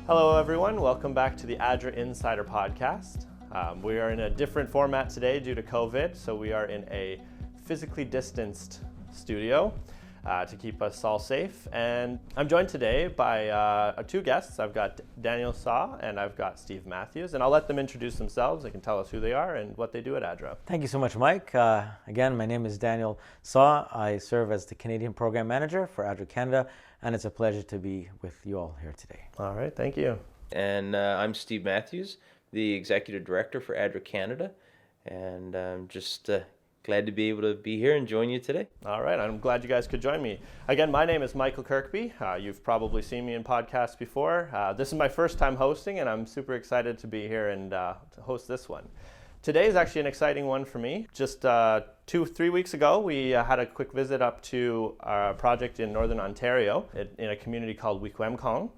Hello everyone, welcome back to the ADRA Insider podcast. We are in a different format today due to COVID, so we are in a physically distanced studio to keep us all safe. And I'm joined today by two guests. I've got Daniel Saugh and I've got Steve Matthews, and I'll let them introduce themselves. They can tell us who they are and what they do at ADRA. Thank you so much, Mike. Again, my name is Daniel Saugh. I serve as the Canadian Program Manager for ADRA Canada, and it's a pleasure to be with you all here today. All right, thank you. And I'm Steve Matthews, the Executive Director for ADRA Canada, and I'm just glad to be able to be here and join you today. All right, I'm glad you guys could join me. Again, my name is Michael Kirkby. You've probably seen me in podcasts before. This is my first time hosting, and I'm super excited to be here and to host this one. Today is actually an exciting one for me. Just 2-3 weeks ago, we had a quick visit up to our project in Northern Ontario in a community called Wiikwemkoong.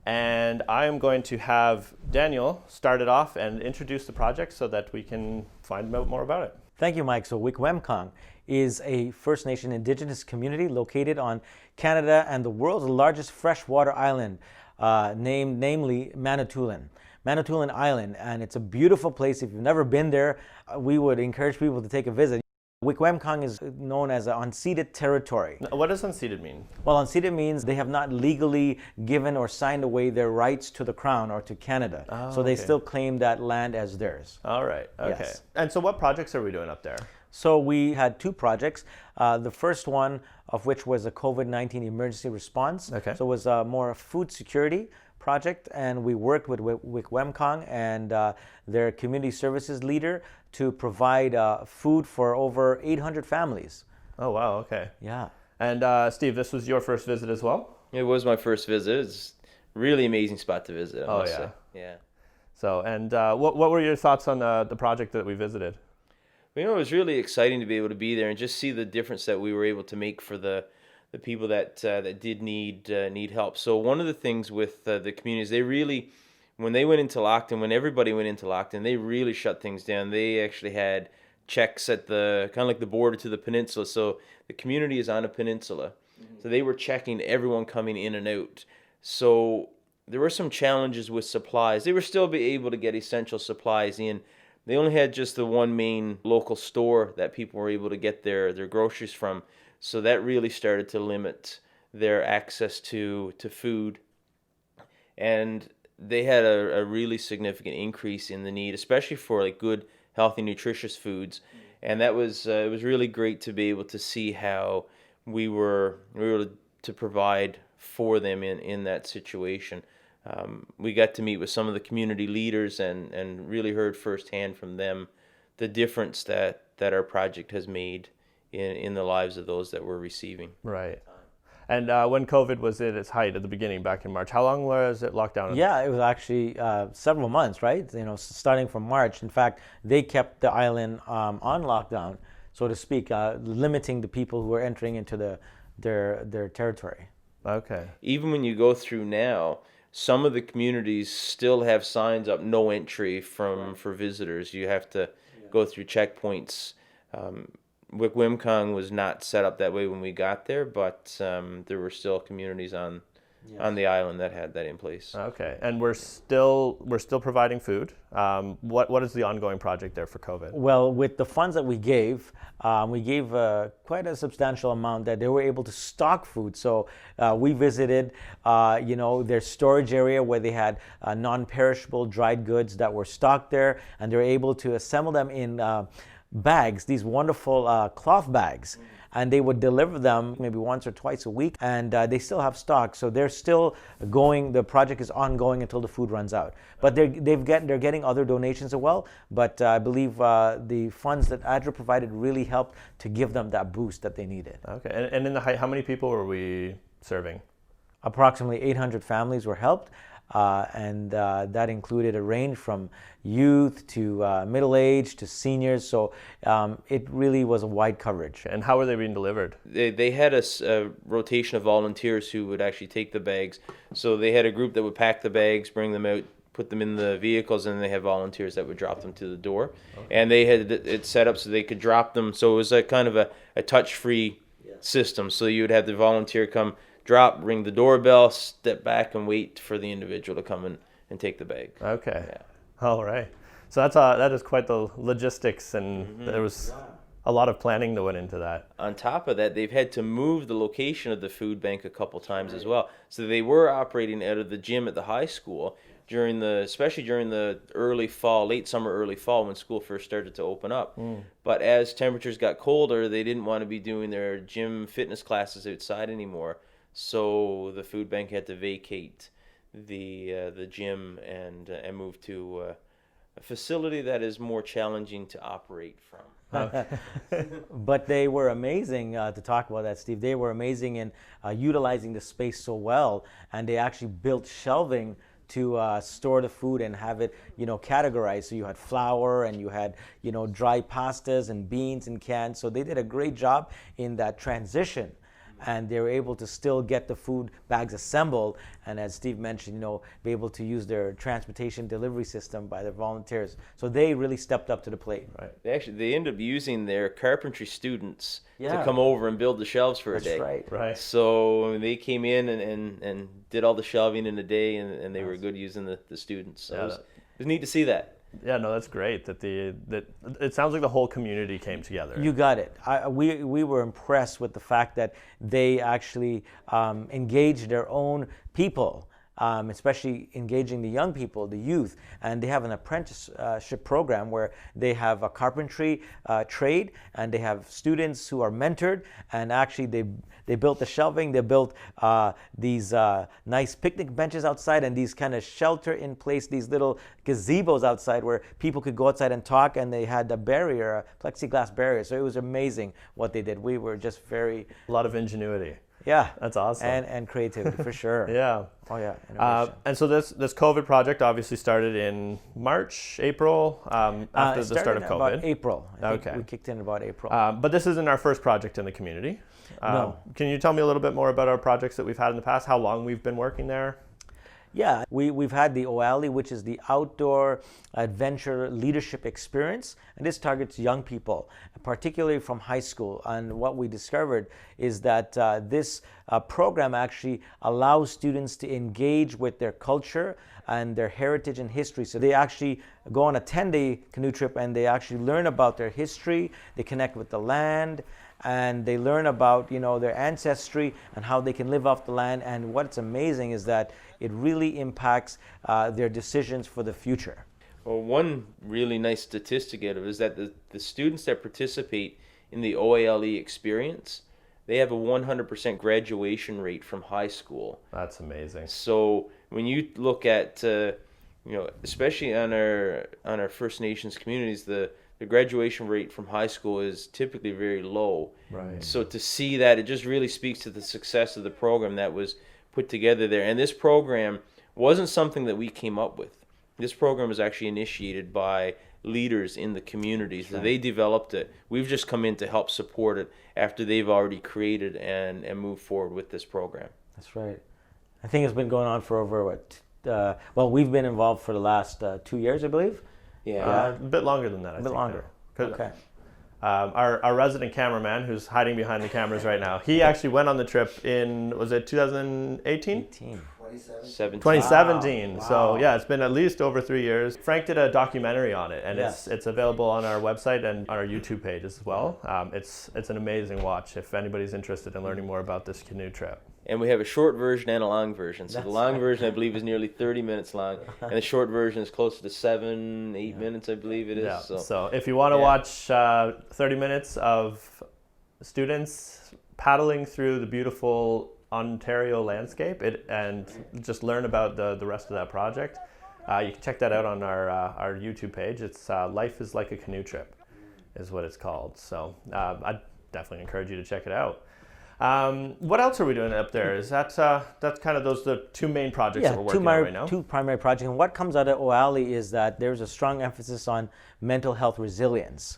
And I am going to have Daniel start it off and introduce the project so that we can find out more about it. Thank you, Mike. So Wiikwemkoong is a First Nation Indigenous community located on Canada and the world's largest freshwater island, namely Manitoulin Island. And it's a beautiful place. If you've never been there, we would encourage people to take a visit. Wiikwemkoong is known as an unceded territory. What does unceded mean? Well, unceded means they have not legally given or signed away their rights to the Crown or to Canada. Oh, so they okay. still claim that land as theirs. All right, okay. Yes. And so what projects are we doing up there? So we had two projects. The first one of which was a COVID-19 emergency response. Okay. So it was more a food security project, and we worked with Wiikwemkoong and their community services leader to provide food for over 800 families. Oh, wow, okay. Yeah. And Steve, this was your first visit as well? It was my first visit. It's a really amazing spot to visit, I must say. Yeah. So, and what were your thoughts on the project that we visited? Well, it was really exciting to be able to be there and just see the difference that we were able to make for the people that did need help. So one of the things with the communities, they really, when they went into lockdown, when everybody went into lockdown, they really shut things down. They actually had checks at the kind of like the border to the peninsula. So the community is on a peninsula. Mm-hmm. So they were checking everyone coming in and out. So there were some challenges with supplies. They were still be able to get essential supplies in. They only had just the one main local store that people were able to get their groceries from. So that really started to limit their access to food. And they had a really significant increase in the need, especially for like good, healthy, nutritious foods. And that was it was really great to be able to see how we were able to provide for them in that situation. We got to meet with some of the community leaders and really heard firsthand from them the difference that our project has made in the lives of those that we're receiving. Right. And when COVID was at its height at the beginning back in March, how long was it locked down? Yeah, it was actually several months, right? Starting from March. In fact, they kept the island on lockdown, so to speak, limiting the people who were entering into their territory. Okay. Even when you go through now, some of the communities still have signs up, no entry for visitors. You have to go through checkpoints. Wiikwemkoong was not set up that way when we got there, but there were still communities on the island that had that in place. Okay, and we're still providing food. What is the ongoing project there for COVID? Well, with the funds that we gave quite a substantial amount that they were able to stock food. So we visited, their storage area where they had non-perishable dried goods that were stocked there, and they were able to assemble them in bags, these wonderful cloth bags, and they would deliver them maybe once or twice a week, and they still have stock. So they're still going. The project is ongoing until the food runs out. But they're getting other donations as well. But I believe the funds that ADRA provided really helped to give them that boost that they needed. Okay, and in the height, how many people were we serving? Approximately 800 families were helped. And that included a range from youth to middle age to seniors. So it really was a wide coverage. And how were they being delivered? They had a rotation of volunteers who would actually take the bags. So they had a group that would pack the bags, bring them out, put them in the vehicles, and they had volunteers that would drop them to the door. Okay. And they had it set up so they could drop them. So it was a kind of a touch-free system. So you would have the volunteer come, drop, ring the doorbell, step back, and wait for the individual to come in and take the bag. Okay. Yeah. All right. So that is quite the logistics, and there was a lot of planning that went into that. On top of that, they've had to move the location of the food bank a couple times as well. So they were operating out of the gym at the high school especially during the early fall, late summer, early fall, when school first started to open up. But as temperatures got colder, they didn't want to be doing their gym fitness classes outside anymore. So the food bank had to vacate the gym and move to a facility that is more challenging to operate from. But they were amazing, to talk about that, Steve. They were amazing in utilizing the space so well, and they actually built shelving to store the food and have it, categorized. So you had flour and you had, dry pastas and beans in cans. So they did a great job in that transition. And they were able to still get the food bags assembled, and as Steve mentioned, be able to use their transportation delivery system by their volunteers. So they really stepped up to the plate. Right. They ended up using their carpentry students to Yeah. come over and build the shelves for a day. That's right. Right. So they came in and did all the shelving in a day, and they were good using the students. So Yeah, it was neat to see that. Yeah, no, that's great. That it sounds like the whole community came together. You got it. We were impressed with the fact that they actually engaged their own people, especially engaging the young people, the youth. And they have an apprenticeship program where they have a carpentry trade, and they have students who are mentored. And actually, they built the shelving. They built these nice picnic benches outside, and these kind of shelter in place, these little gazebos outside where people could go outside and talk, and they had a barrier, a plexiglass barrier. So it was amazing what they did. We were just very... A lot of ingenuity. Yeah. That's awesome. And creativity, for sure. Yeah. Oh, yeah. Innovation. And so this COVID project obviously started in March, April, after the start of COVID. About April. I think Okay. we kicked in about April. But this isn't our first project in the community. No. Can you tell me a little bit more about our projects that we've had in the past, how long we've been working there? Yeah, we've had the OALI, which is the Outdoor Adventure Leadership Experience, and this targets young people, particularly from high school. And what we discovered is that this program actually allows students to engage with their culture and their heritage and history. So they actually go on a 10-day canoe trip, and they actually learn about their history, they connect with the land, and they learn about their ancestry and how they can live off the land. And what's amazing is that it really impacts their decisions for the future. Well, one really nice statistic out of it is that the students that participate in the OALE experience, they have a 100% graduation rate from high school. That's amazing. So when you look at, especially on our First Nations communities, the graduation rate from high school is typically very low. Right. So to see that, it just really speaks to the success of the program that was put together there. And this program wasn't something that we came up with. This program was actually initiated by leaders in the communities. Right. They developed it. We've just come in to help support it after they've already created and moved forward with this program. That's right. I think it's been going on for over, we've been involved for the last 2 years, I believe. Yeah, a bit longer than that. A bit longer. Okay. Our resident cameraman, who's hiding behind the cameras right now, he actually went on the trip in, was it 2018? 2017. Wow. So yeah, it's been at least over 3 years. Frank did a documentary on it, and Yes. it's available on our website and on our YouTube page as well. It's an amazing watch if anybody's interested in learning more about this canoe trip. And we have a short version and a long version. So the long version, I believe, is nearly 30 minutes long, and the short version is closer to 7-8 minutes, I believe it is. Yeah. So So if you want to watch 30 minutes of students paddling through the beautiful Ontario landscape and just learn about the rest of that project, you can check that out on our YouTube page. It's Life is Like a Canoe Trip is what it's called. So I'd definitely encourage you to check it out. What else are we doing up there? Is that's kind of the two main projects that we're working on right now? Two primary projects. And what comes out of OALI is that there's a strong emphasis on mental health resilience.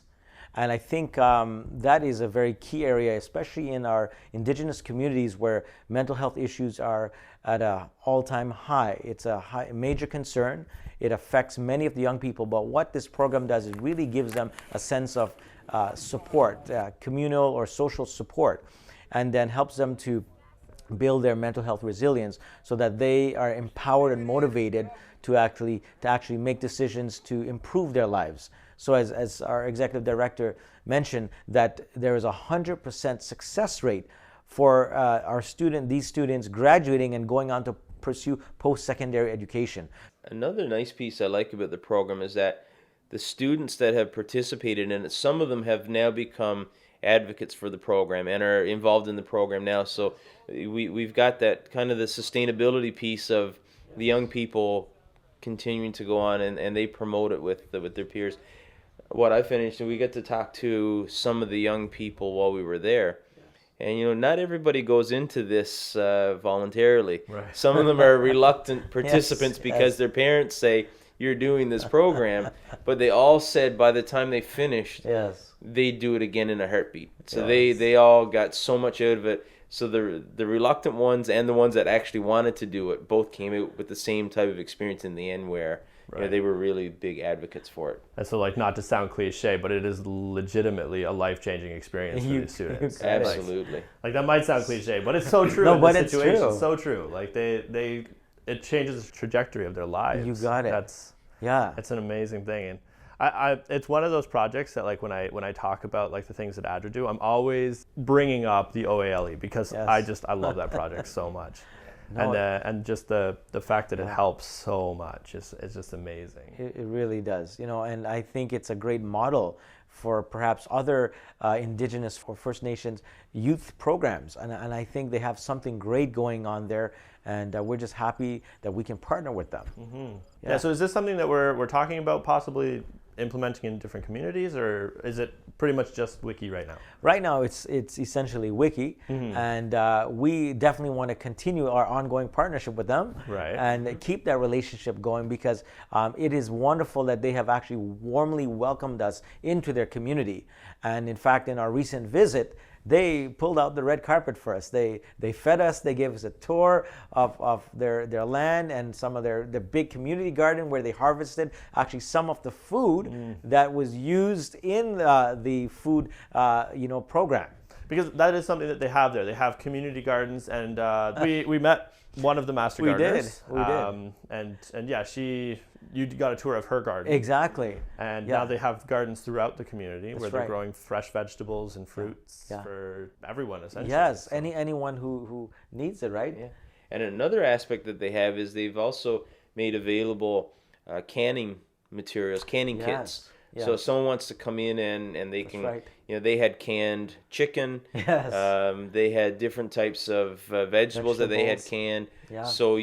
And I think that is a very key area, especially in our Indigenous communities where mental health issues are at an all-time high. It's a major concern. It affects many of the young people. But what this program does is really gives them a sense of support, communal or social support, and then helps them to build their mental health resilience so that they are empowered and motivated to actually make decisions to improve their lives. So as our executive director mentioned, that there is 100% success rate for these students graduating and going on to pursue post-secondary education. Another nice piece I like about the program is that the students that have participated in it, some of them have now become advocates for the program and are involved in the program now. So we've got that kind of the sustainability piece of the young people continuing to go on, and they promote it with their peers. What I finished, and we get to talk to some of the young people while we were there. And, not everybody goes into this voluntarily. Right. Some of them are reluctant participants Yes, because their parents say, you're doing this program. But they all said by the time they finished, Yes. they'd do it again in a heartbeat. So Yes. they all got so much out of it. So the reluctant ones and the ones that actually wanted to do it both came out with the same type of experience in the end where they were really big advocates for it. And so, like, not to sound cliche, but it is legitimately a life-changing experience for these students. Absolutely. Like that might sound cliche, but it's so true. No, in but this it's situation. true. It's so true. Like it changes the trajectory of their lives. You got it. It's an amazing thing, and it's one of those projects that, like, when I talk about, like, the things that ADRA do, I'm always bringing up the OALE because Yes. I love that project so much. No, And just the fact that it helps so much is just amazing. It really does, and I think it's a great model for perhaps other Indigenous or First Nations youth programs, and I think they have something great going on there, and we're just happy that we can partner with them. Mm-hmm. Yeah. So is this something that we're talking about possibly implementing in different communities, or is it pretty much just Wiky right now? Right now, it's essentially Wiky, and we definitely want to continue our ongoing partnership with them, Right. and keep that relationship going because it is wonderful that they have actually warmly welcomed us into their community. And in fact, in our recent visit, they pulled out the red carpet for us. They fed us. They gave us a tour of their land and some of their big community garden where they harvested actually some of the food that was used in the food program. Because that is something that they have there. They have community gardens, and we met one of the master gardeners. We did. And yeah, you got a tour of her garden. Exactly. And now they have gardens throughout the community where they're right. growing fresh vegetables and fruits for everyone, essentially. Yes, so. anyone who needs it, right? Yeah. And another aspect that they have is they've also made available canning materials, canning kits. Yes. So if someone wants to come in and they can, right. They had canned chicken. Yes. They had different types of vegetables that they had canned. Yeah. So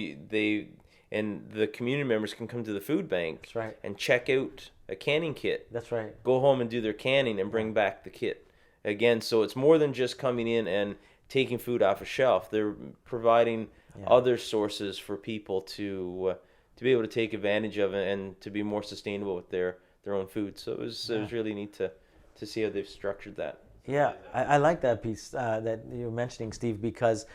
and the community members can come to the food bank. That's right. And check out a canning kit. That's right. Go home and do their canning and bring back the kit. Again, so it's more than just coming in and taking food off a shelf. They're providing other sources for people to be able to take advantage of and to be more sustainable with their own food. So it was really neat to see how they've structured that. Yeah, I like that piece that you're mentioning, Steve, because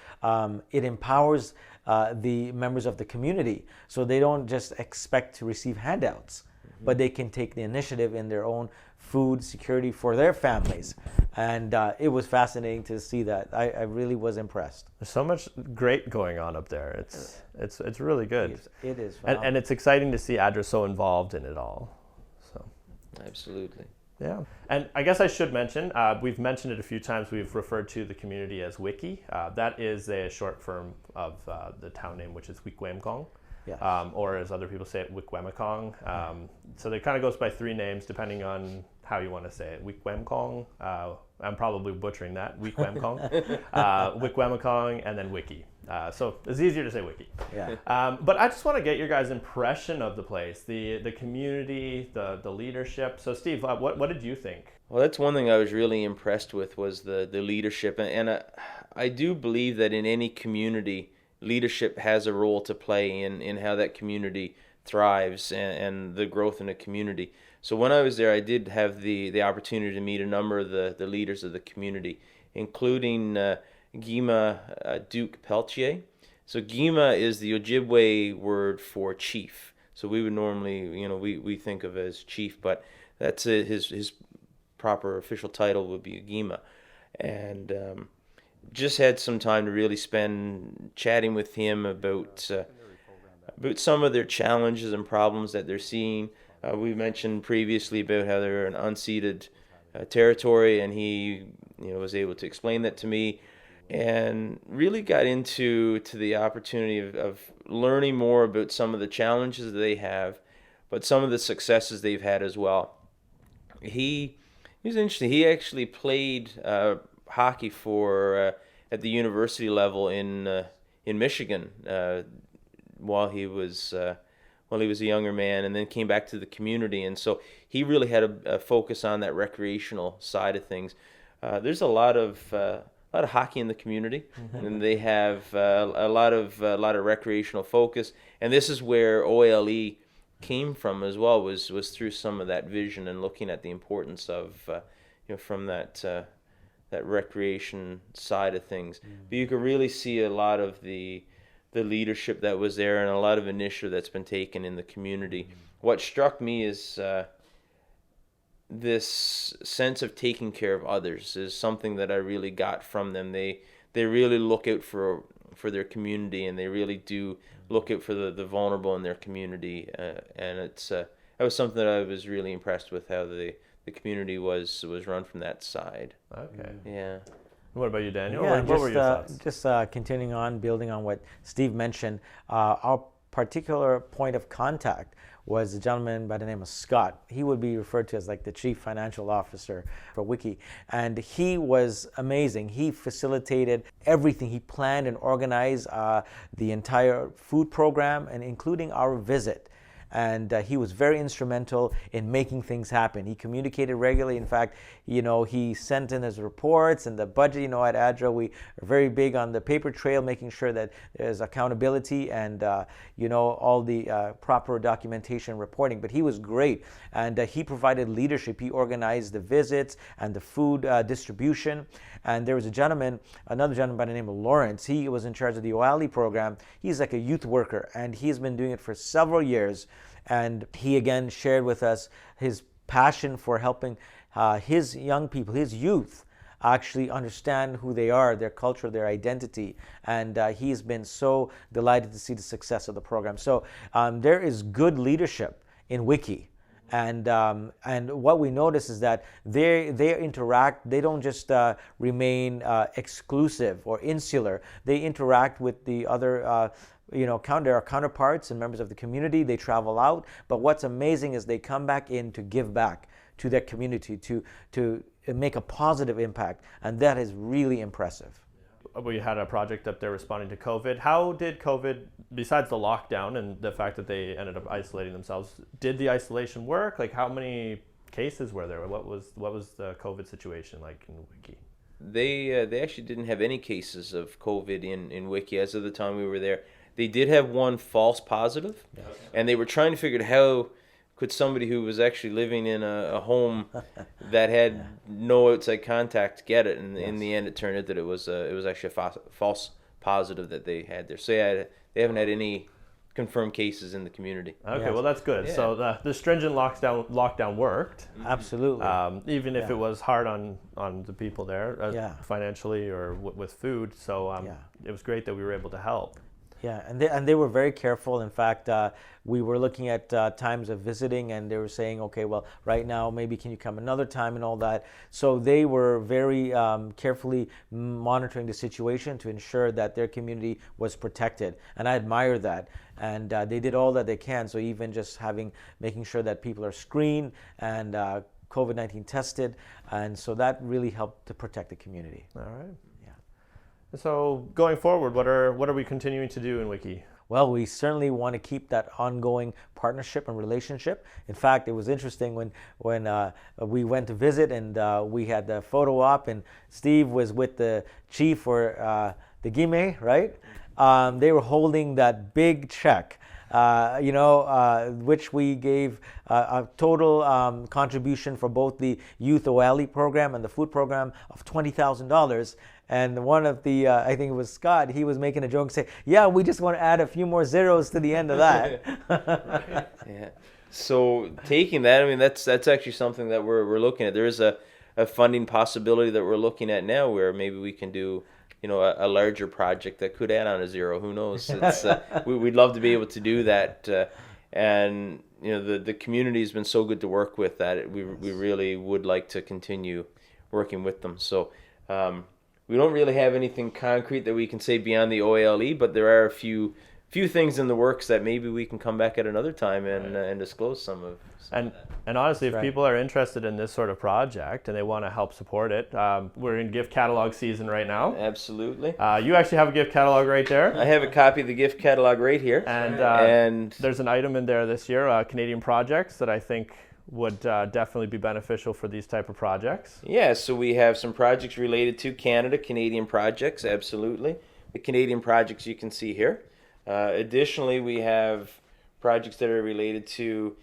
it empowers the members of the community. So they don't just expect to receive handouts, but they can take the initiative in their own food security for their families. And it was fascinating to see that. I really was impressed. There's so much great going on up there. It's really good. It is. And it's exciting to see ADRA so involved in it all. So. Absolutely. Yeah, and I guess I should mention, we've mentioned it a few times, we've referred to the community as Wiky. That is a short form of the town name, which is Wiikwemkoong, Yes. Or as other people say it, Wiikwemkoong. So it kind of goes by three names depending on how you want to say it. Wiikwemkoong, I'm probably butchering that, Wiikwemkoong, Wiikwemkoong, and then Wiky. So it's easier to say Wiky. Yeah. But I just want to get your guys' impression of the place, the community, the leadership. So Steve, what did you think? Well, that's one thing I was really impressed with was the leadership. And I do believe that in any community, leadership has a role to play in how that community thrives and the growth in a community. So when I was there, I did have the opportunity to meet a number of the leaders of the community, including Gima Duke Peltier. So Gima is the Ojibwe word for chief. So we would normally, we think of as chief, but that's his proper official title would be Gima. And just had some time to really spend chatting with him about some of their challenges and problems that they're seeing. We mentioned previously about how they're an unceded territory, and he was able to explain that to me, and really got into the opportunity of learning more about some of the challenges that they have, but some of the successes they've had as well. He was interesting. He actually played hockey for at the university level in Michigan while he was a younger man, and then came back to the community. And so he really had a focus on that recreational side of things. There's a lot of hockey in the community, and they have a lot of recreational focus. And this is where OLE came from as well. Was through some of that vision and looking at the importance of from that recreation side of things. But you could really see a lot of the leadership that was there, and a lot of initiative that's been taken in the community. What struck me is this sense of taking care of others is something that I really got from them. They really look out for their community, and they really do look out for the vulnerable in their community. And it's that was something that I was really impressed with, how the community was run from that side. Okay. Yeah. What about you, Daniel? Yeah, what were your thoughts? Just continuing on, building on what Steve mentioned, our particular point of contact was a gentleman by the name of Scott. He would be referred to as like the chief financial officer for Wiky. And he was amazing. He facilitated everything. He planned and organized the entire food program, and including our visit. And he was very instrumental in making things happen. He communicated regularly. In fact, he sent in his reports and the budget. At ADRA, we are very big on the paper trail, making sure that there's accountability and, all the proper documentation reporting. But he was great. And he provided leadership. He organized the visits and the food distribution. And there was another gentleman by the name of Lawrence. He was in charge of the OALI program. He's like a youth worker, and he's been doing it for several years. And he again shared with us his passion for helping his young people, his youth, actually understand who they are, their culture, their identity. And he's been so delighted to see the success of the program. So there is good leadership in Wiky. And what we notice is that they interact. They don't just remain exclusive or insular. They interact with the other their counterparts and members of the community. They travel out. But what's amazing is they come back in to give back to their community, to make a positive impact, and that is really impressive. We had a project up there responding to COVID. How did COVID, besides the lockdown and the fact that they ended up isolating themselves, did the isolation work? Like, how many cases were there? What was the COVID situation like in Wiky? They actually didn't have any cases of COVID in Wiky as of the time we were there. They did have one false positive, yes. And they were trying to figure out how could somebody who was actually living in a home that had no outside contact get it, and in the end it turned out that it was actually a false positive that they had there. So they haven't had any confirmed cases in the community. Okay, well that's good. Yeah. So the stringent lockdown worked. Absolutely. Even if it was hard on the people there, financially or with food. So it was great that we were able to help. Yeah, and they were very careful. In fact, we were looking at times of visiting, and they were saying, okay, well, right now, maybe can you come another time and all that. So they were very carefully monitoring the situation to ensure that their community was protected. And I admire that. And they did all that they can. So even just making sure that people are screened and COVID-19 tested. And so that really helped to protect the community. All right. So going forward, what are we continuing to do in Wiky? Well, we certainly want to keep that ongoing partnership and relationship. In fact, it was interesting when we went to visit and we had the photo op, and Steve was with the chief for the Gime, right? They were holding that big check, which we gave a total contribution for both the Youth OALI program and the food program of $20,000. And one of the, I think it was Scott, he was making a joke saying, yeah, we just want to add a few more zeros to the end of that. Right. Yeah. So taking that, I mean, that's actually something that we're looking at. There is a funding possibility that we're looking at now where maybe we can do a larger project that could add on a zero. Who knows? It's, we'd love to be able to do that. And the community has been so good to work with that we really would like to continue working with them. So we don't really have anything concrete that we can say beyond the OALE, but there are a few things in the works that maybe we can come back at another time and disclose some of and that. And honestly, if Right. people are interested in this sort of project and they want to help support it, we're in gift catalog season right now. Absolutely. You actually have a gift catalog right there. I have a copy of the gift catalog right here. And there's an item in there this year, Canadian projects, that I think would definitely be beneficial for these type of projects. Yeah, so we have some projects related to Canada, Canadian projects, absolutely. The Canadian projects you can see here. Additionally, we have projects that are related to,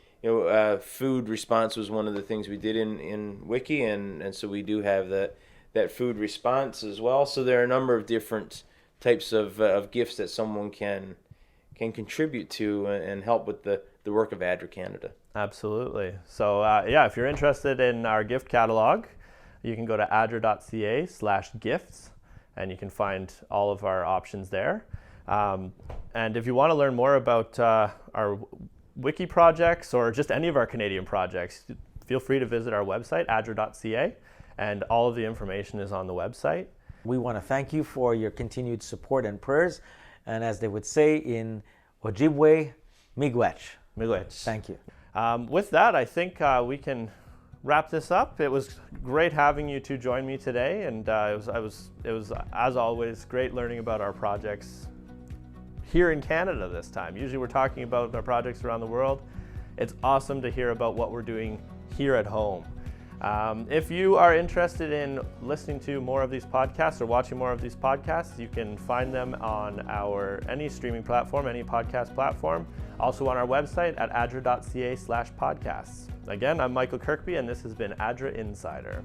food response was one of the things we did in Wiky, and so we do have that food response as well. So there are a number of different types of gifts that someone can contribute to and help with the work of ADRA Canada. Absolutely. So if you're interested in our gift catalog, you can go to adra.ca/gifts, and you can find all of our options there. And if you want to learn more about our Wiky projects or just any of our Canadian projects, feel free to visit our website, adra.ca, and all of the information is on the website. We want to thank you for your continued support and prayers. And as they would say in Ojibwe, miigwech. Miigwech. Thank you. With that, I think we can wrap this up. It was great having you two join me today, and it was as always great learning about our projects here in Canada this time. Usually we're talking about our projects around the world. It's awesome to hear about what we're doing here at home. If you are interested in listening to more of these podcasts or watching more of these podcasts, you can find them on any streaming platform, any podcast platform. Also on our website at adra.ca/podcasts. Again, I'm Michael Kirkby, and this has been ADRA Insider.